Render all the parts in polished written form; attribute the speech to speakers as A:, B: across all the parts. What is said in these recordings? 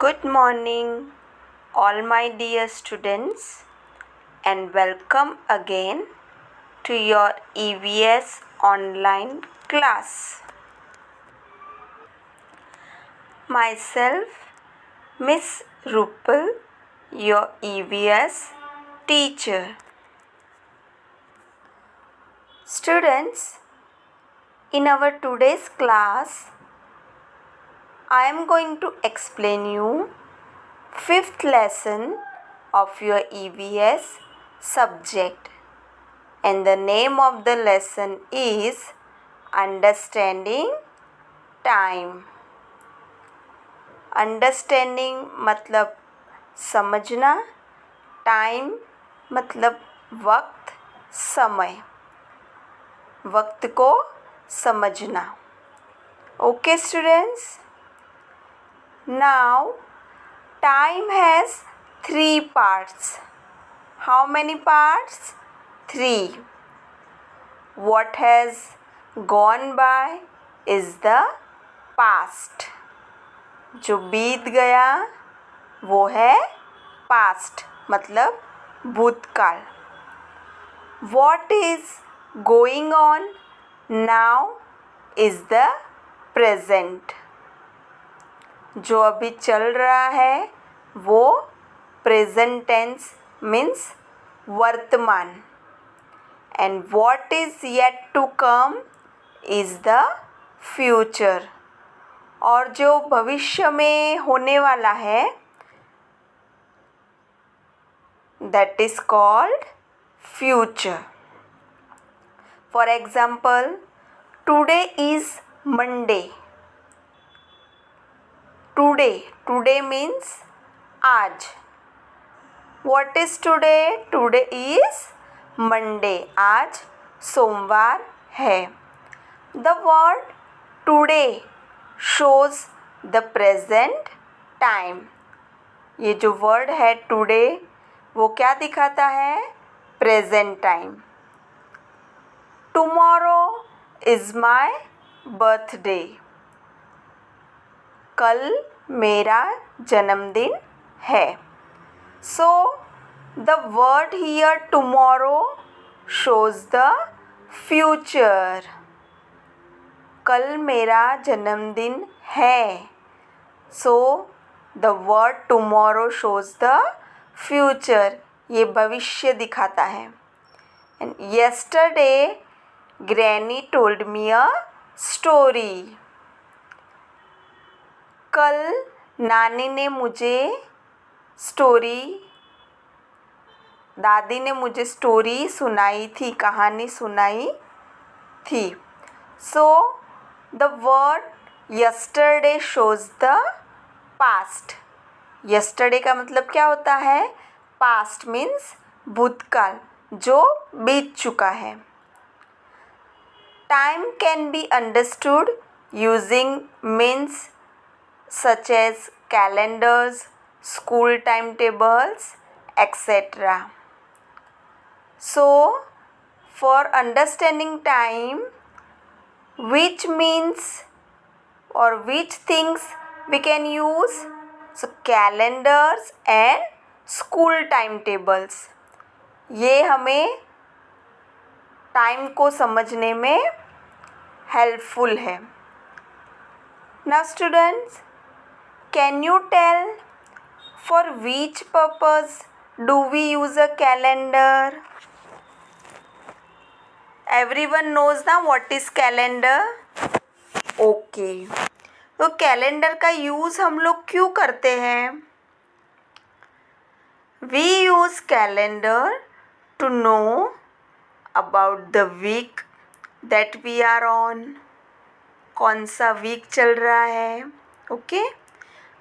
A: Good morning, all my dear students, and welcome again to your EVS online class. Myself, Miss Rupal, your EVS teacher. Students, in our today's class, I am going to explain you fifth lesson of your EVS subject, and the name of the lesson is Understanding Time. Understanding मतलब समझना, time मतलब वक्त, समय, वक्त को समझना. Okay students, now time has three parts. How many parts? 3. What has gone by is the past. जो बीत गया वो है past मतलब भूतकाल. What is going on now is the present. जो अभी चल रहा है वो प्रेजेंट टेंस मीन्स वर्तमान. And what is yet to come is the future. और जो भविष्य में होने वाला है that is called future. For example, today is Monday. Today means आज. What is today? Today is Monday. आज सोमवार है. The word today shows the present time. ये जो word है today वो क्या दिखाता है? Present time. Tomorrow is my birthday. कल मेरा जन्मदिन है. So, the word here tomorrow shows the future. कल मेरा जन्मदिन है. So, the word tomorrow shows the future. ये भविष्य दिखाता है. And yesterday, Granny told me a story. कल नानी ने मुझे दादी ने मुझे स्टोरी सुनाई थी, कहानी सुनाई थी. So the word yesterday shows the past. Yesterday का मतलब क्या होता है? पास्ट मीन्स भूतकाल, जो बीत चुका है. Time can be understood using means such as calendars, school timetables, etc. So, for understanding time, which means or which things we can use? So, calendars and school timetables. ये हमें time को समझने में हेल्पफुल है. Now students, can you tell for which purpose do we use a calendar? Everyone knows now what is calendar? Okay. तो calendar का use हम लोग क्यों करते हैं? We use calendar to know about the week that we are on. कौन सा week चल रहा है? Okay.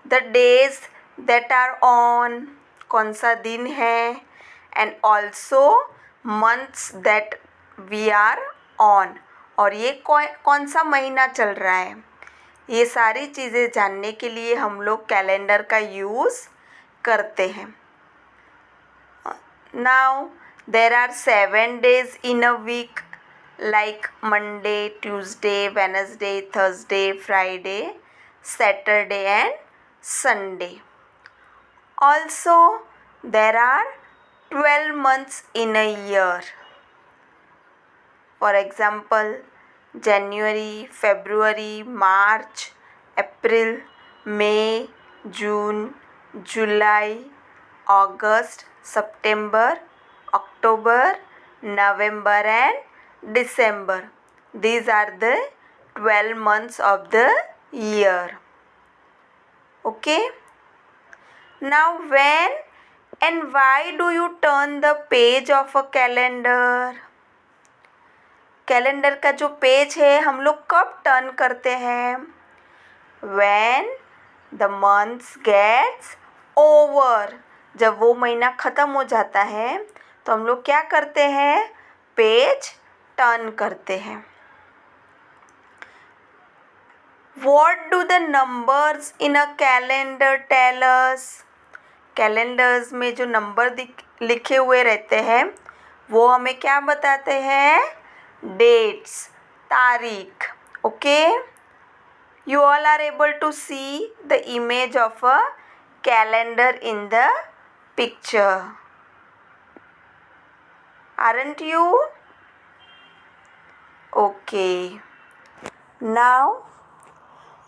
A: The days that are on, कौन सा दिन है. And also months that we are on, और ये कौन सा महीना चल रहा है. ये सारी चीज़ें जानने के लिए हम लोग कैलेंडर का यूज़ करते हैं. Now there are 7 days in a week, like Monday, Tuesday, Wednesday, Thursday, Friday, Saturday and Sunday. Also, there are 12 months in a year. For example, January, February, March, April, May, June, July, August, September, October, November and December. These are the 12 months of the year. Okay? Now when and why do you turn the page of a calendar? Calendar का जो page है हम लोग कब turn करते हैं? When the months gets over. जब वो महीना ख़त्म हो जाता है तो हम लोग क्या करते हैं? पेज टर्न करते हैं. What do the numbers in a calendar tell us? Calendars में जो नंबर लिखे हुए रहते हैं वो हमें क्या बताते हैं? डेट्स, तारीख. Okay, you all are able to see the image of a calendar in the picture, aren't you? Okay, now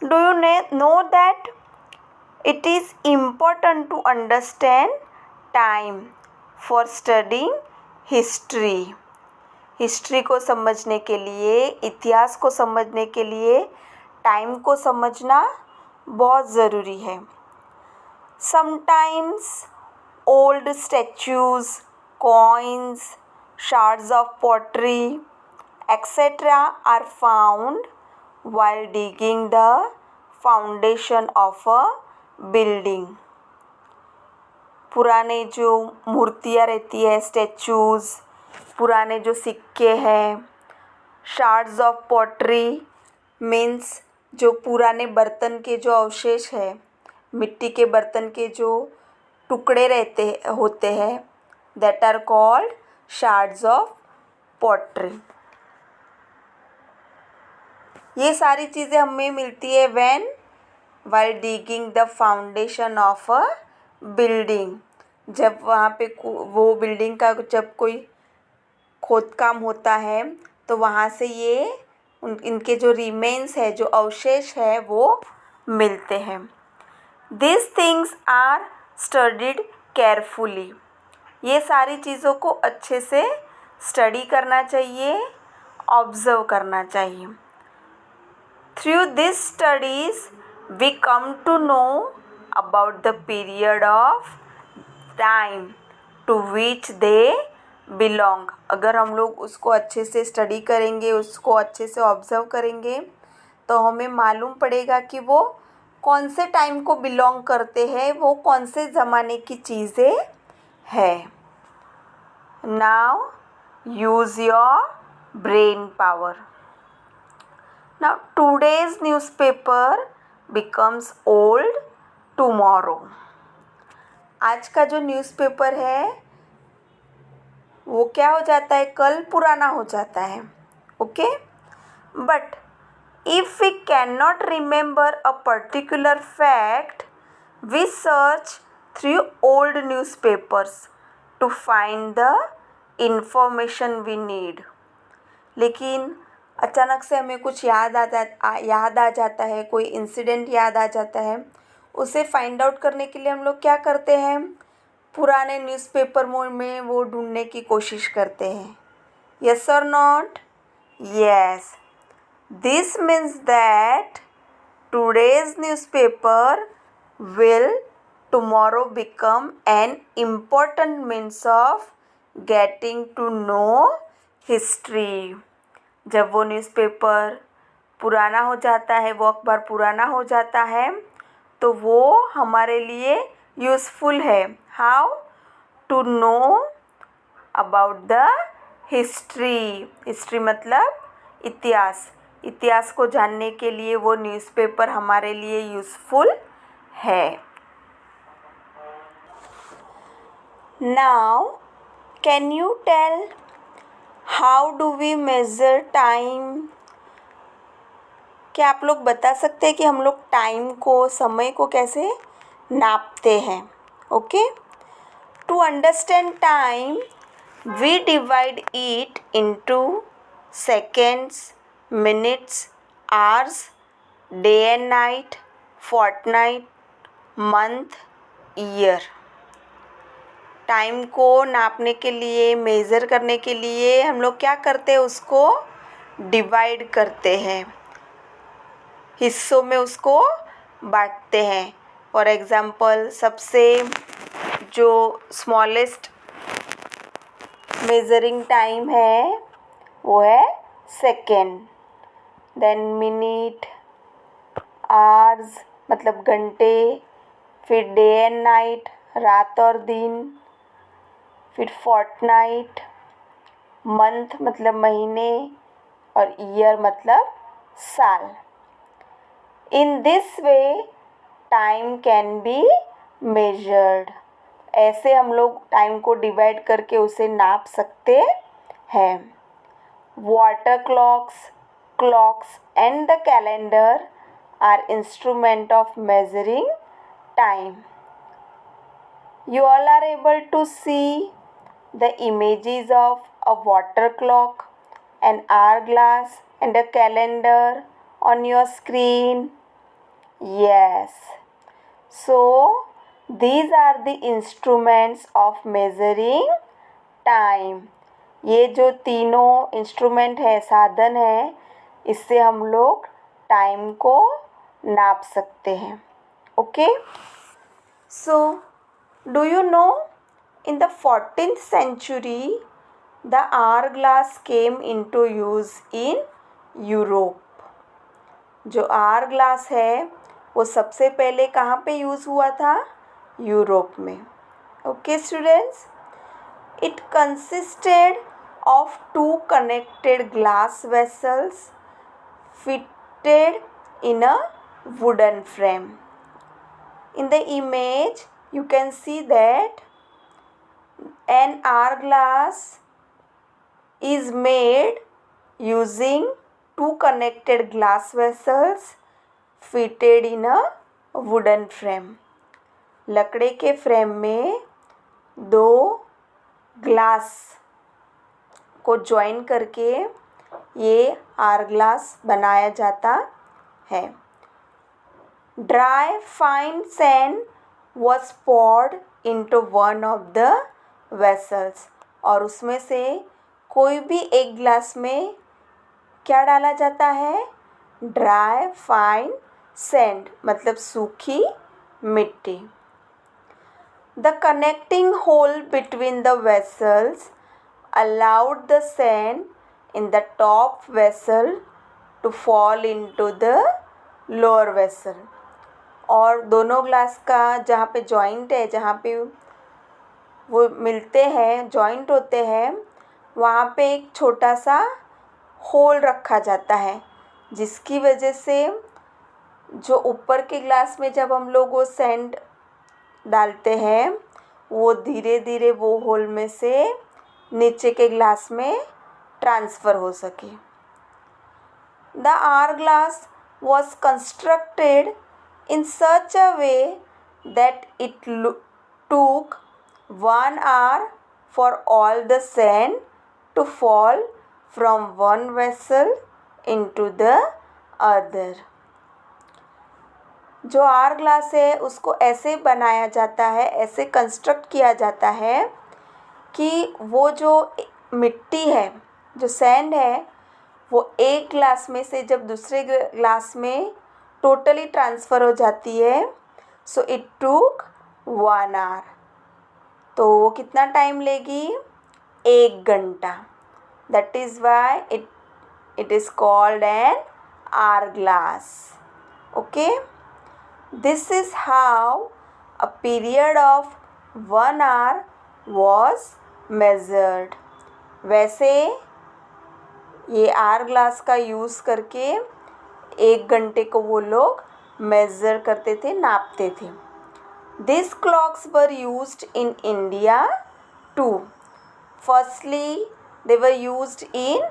A: do you know that it is important to understand time for studying history. History को समझने के लिए, इतिहास को समझने के लिए time को समझना बहुत ज़रूरी है. Sometimes old statues, coins, shards of pottery, etc. are found while digging the foundation of a building. पुराने जो मूर्तियाँ रहती है, स्टैच्यूज़, पुराने जो सिक्के हैं, शार्ड्स ऑफ पॉटरी मीन्स जो पुराने बर्तन के जो अवशेष है, मिट्टी के बर्तन के जो टुकड़े होते हैं, that are called shards of pottery. ये सारी चीज़ें हमें मिलती है when while digging the foundation of a building. जब वहाँ पे वो बिल्डिंग का जब कोई खोदकाम होता है तो वहाँ से ये इनके जो रिमेन्स है, जो अवशेष है, वो मिलते हैं. This things are studied carefully. ये सारी चीज़ों को अच्छे से स्टडी करना चाहिए, ऑब्ज़र्व करना चाहिए. Through this studies we come to know about the period of time to which they belong. अगर हम लोग उसको अच्छे से स्टडी करेंगे, उसको अच्छे से ऑब्ज़र्व करेंगे तो हमें मालूम पड़ेगा कि वो कौन से टाइम को बिलोंग करते हैं, वो कौन से ज़माने की चीज़ें हैं. Now use your brain power. Now today's newspaper becomes old tomorrow. आज का जो न्यूज़पेपर है वो क्या हो जाता है? कल पुराना हो जाता है. Okay, but if we can not remember a particular fact we search through old newspapers to find the information we need. लेकिन अचानक से हमें कुछ याद आ जाता है, कोई इंसिडेंट याद आ जाता है, उसे फाइंड आउट करने के लिए हम लोग क्या करते हैं? पुराने न्यूज़पेपर में वो ढूंढने की कोशिश करते हैं. Yes or not? Yes. This means that today's newspaper will tomorrow become an important means of getting to know history. जब वो न्यूज़पेपर पुराना हो जाता है, वो अखबार पुराना हो जाता है, तो वो हमारे लिए यूज़फुल है. How? To know about the history. History मतलब इतिहास. इतिहास को जानने के लिए वो न्यूज़पेपर हमारे लिए यूज़फुल है. Now can you tell how do we measure time? क्या आप लोग बता सकते हैं कि हम लोग टाइम को, समय को कैसे नापते हैं? Okay, to understand time we divide it into seconds, minutes, hours, day and night, fortnight, month, year. Time को नापने के लिए, मेज़र करने के लिए हम लोग क्या करते हैं? उसको डिवाइड करते हैं, हिस्सों में उसको बांटते हैं। फॉर एग्ज़ाम्पल, सबसे जो स्मॉलेस्ट मेज़रिंग टाइम है वो है सेकेंड, देन मिनट, आवर्स मतलब घंटे, फिर डे एंड नाइट रात और दिन, फिर फोर्टनाइट, मंथ मतलब महीने, और ईयर मतलब साल। In this way time can be measured. ऐसे हम लोग टाइम को डिवाइड करके उसे नाप सकते हैं। Water clocks, clocks and the calendar are instrument of measuring time. You all are able to see the images of a water clock, an hourglass, and a calendar on your screen. Yes. So, these are the instruments of measuring time. ये जो तीनों instrument है, साधन है, इससे हम लोग time को नाप सकते हैं. Okay, so do you know, in the 14th century, the hourglass came into use in Europe. जो hourglass है वो सबसे पहले कहाँ पे यूज़ हुआ था? यूरोप में. Okay students, it consisted of two connected glass vessels fitted in a wooden frame. In the image you can see that an hourglass is made using two connected glass vessels fitted in a wooden frame. लकड़े के frame में दो glass को join करके ये hourglass बनाया जाता है. Dry fine sand was poured into one of the vessels. और उसमें से कोई भी एक ग्लास में क्या डाला जाता है? ड्राई फाइन सैंड मतलब सूखी मिट्टी. The connecting hole between the vessels allowed the sand in the top vessel to fall into the lower vessel. और दोनों ग्लास का जहाँ पे जॉइंट है, जहाँ पे वो मिलते हैं, जॉइंट होते हैं, वहाँ पे एक छोटा सा होल रखा जाता है, जिसकी वजह से जो ऊपर के ग्लास में जब हम लोग वो सैंड डालते हैं, वो धीरे धीरे वो होल में से नीचे के ग्लास में ट्रांसफ़र हो सके. The hourglass was constructed in such a way that it took 1 hour for all the sand to fall from one vessel into the other. जो hourglass है उसको ऐसे बनाया जाता है, ऐसे कंस्ट्रक्ट किया जाता है कि वो जो मिट्टी है, जो सैंड है, वो एक ग्लास में से जब दूसरे ग्लास में टोटली ट्रांसफ़र हो जाती है. So it took 1 hour. तो वो कितना टाइम लेगी? 1 घंटा. That is why it is called an hourglass. Okay, this is how a period of 1 hour was measured. वैसे ये hourglass का यूज़ करके 1 घंटे को वो लोग मेज़र करते थे, नापते थे. These clocks were used in India too. Firstly, they were used in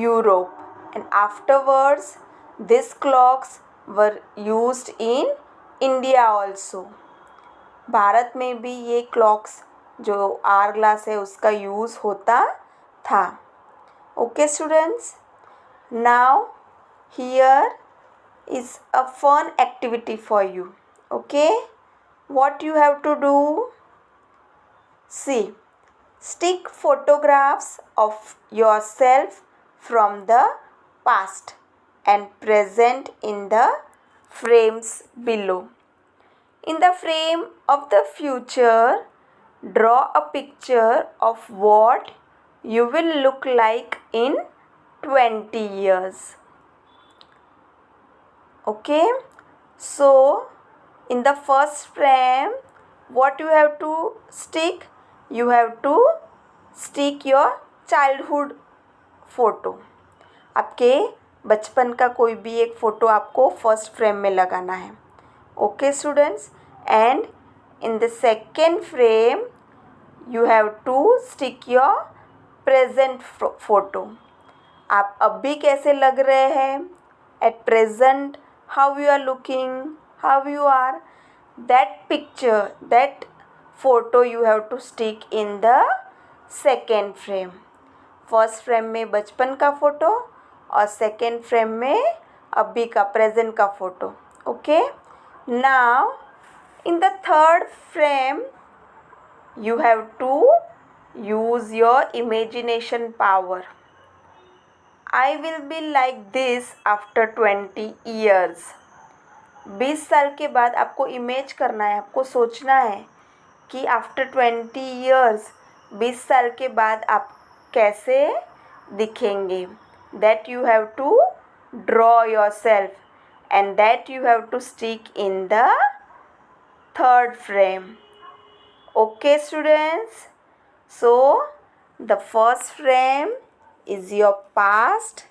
A: Europe and afterwards These clocks were used in India also. Bharat में भी ये क्लॉक्स जो आर ग्लास है उसका यूज़ होता था. Okay students, now here is a fun activity for you. Okay, what you have to do? See, stick photographs of yourself from the past and present in the frames below. In the frame of the future, draw a picture of what you will look like in 20 years. Okay, so in the first frame, what you have to stick? You have to stick your childhood photo. आपके बचपन का कोई भी एक photo आपको first frame में लगाना है. Okay students, and in the second frame you have to stick your present photo. आप अभी कैसे लग रहे हैं at present, how you are looking, how you are, that picture, that photo you have to stick in the second frame. First frame में बचपन का photo और सेकेंड फ्रेम में अभी का प्रेजेंट का photo. Okay, now in the third frame you have to use your imagination power. I will be like this after 20 years. 20 साल के बाद आपको इमेज करना है, आपको सोचना है कि आफ्टर 20 ईयर्स, 20 साल के बाद आप कैसे दिखेंगे. That you have to draw yourself and that you have to stick in the third frame. Okay students, so the first frame is your past,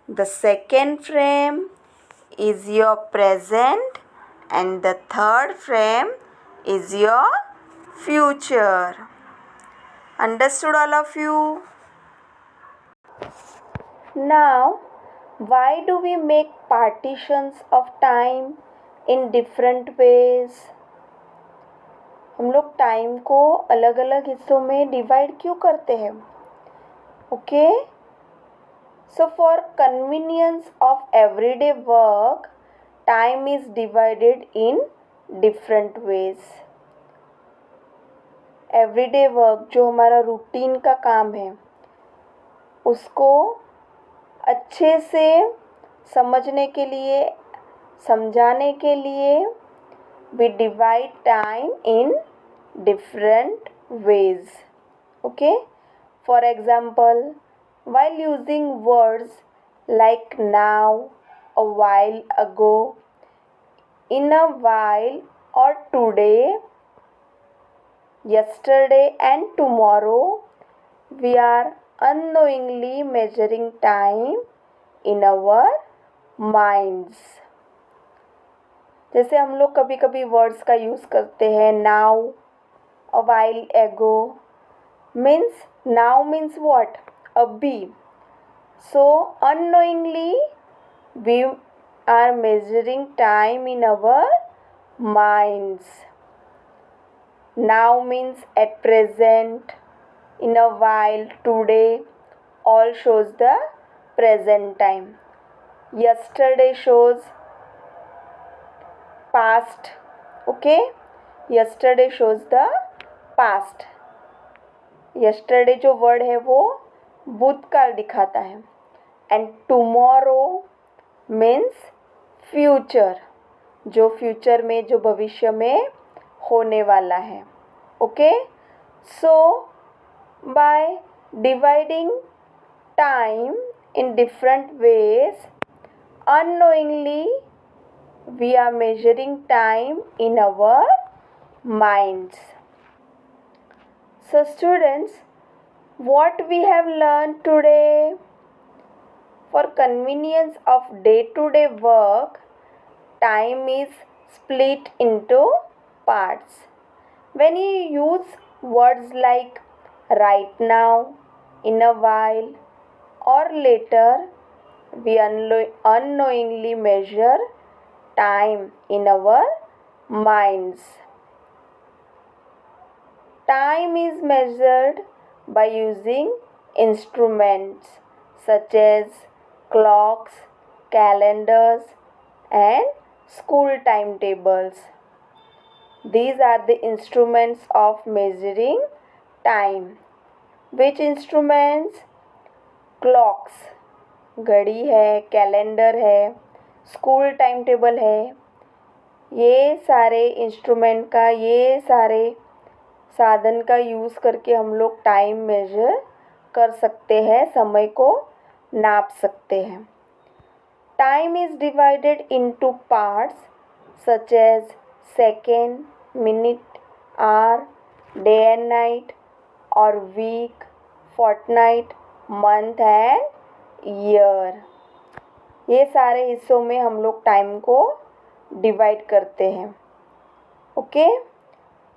A: the second frame is your present, and the third frame is your future. Understood all of you? Now, why do we make partitions of time in different ways? हम लोग time को अलग अलग हिस्सों में divide क्यों करते हैं? Okay, so for convenience of everyday work, time is divided in different ways. Everyday work जो हमारा रूटीन का काम है उसको अच्छे से समझने के लिए, समझाने के लिए we divide time in different ways. Okay, for example, while using words like now, a while ago, in a while, or today, yesterday and tomorrow, we are unknowingly measuring time in our minds. जैसे हम लोग कभी कभी words का use करते हैं. Now, a while ago, means now means what, अभी. So unknowingly we are measuring time in our minds. Now means at present, in a while, today, all shows the present time. Yesterday shows past. Okay, yesterday shows the past. yesterday जो word है वो भूतकाल दिखाता है. And tomorrow means future, जो future में, जो भविष्य में होने वाला है. Okay, so by dividing time in different ways, unknowingly we are measuring time in our minds. So students, what we have learned today? For convenience of day-to-day work, time is split into parts. When you use words like right now, in a while, or later, we unknowingly measure time in our minds. Time is measured by using instruments such as clocks, calendars, and school timetables. These are the instruments of measuring time. Which instruments? Clocks, घड़ी है, calendar है, school time table है. ये सारे instrument का, ये सारे साधन का यूज़ करके हम लोग टाइम मेजर कर सकते हैं, समय को नाप सकते हैं. Time is divided into parts such as second, minute, hour, day and night और week, fortnight, month and year. ये सारे हिस्सों में हम लोग टाइम को डिवाइड करते हैं. Okay,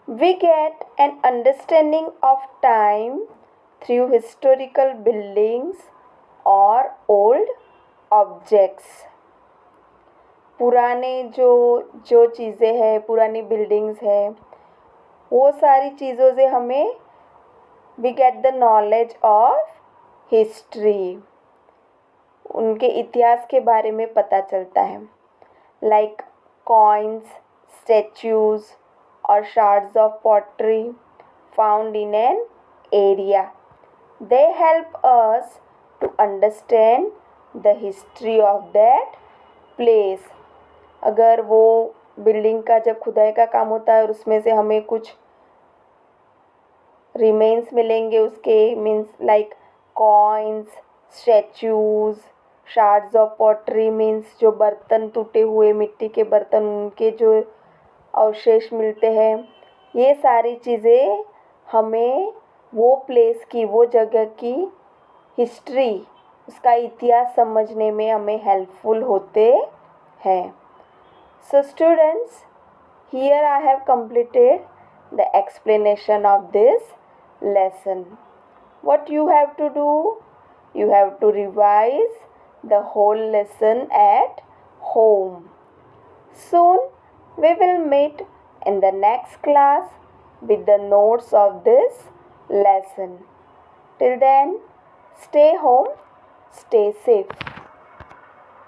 A: we get an understanding of time through historical buildings और ओल्ड ऑब्जेक्ट्स. पुराने जो जो चीज़ें हैं, पुरानी बिल्डिंग्स हैं, वो सारी चीज़ों से हमें we get the knowledge of history. उनके इतिहास के बारे में पता चलता है. लाइक कॉइन्स, स्टैच्यूज और shards of pottery found in an area. They help us to understand the history of that place. अगर वो बिल्डिंग का जब खुदाई का काम होता है और उसमें से हमें कुछ रिमेन्स मिलेंगे उसके, means like coins, statues, shards of pottery means जो बर्तन, टूटे हुए मिट्टी के बर्तन, उनके जो अवशेष मिलते हैं. ये सारी चीज़ें हमें वो प्लेस की, वो जगह की हिस्ट्री, उसका इतिहास समझने में हमें हेल्पफुल होते हैं. So students, here I have completed the explanation of this lesson. What you have to do? You have to revise the whole lesson at home. Soon we will meet in the next class with the notes of this lesson. Till then, stay home, stay safe.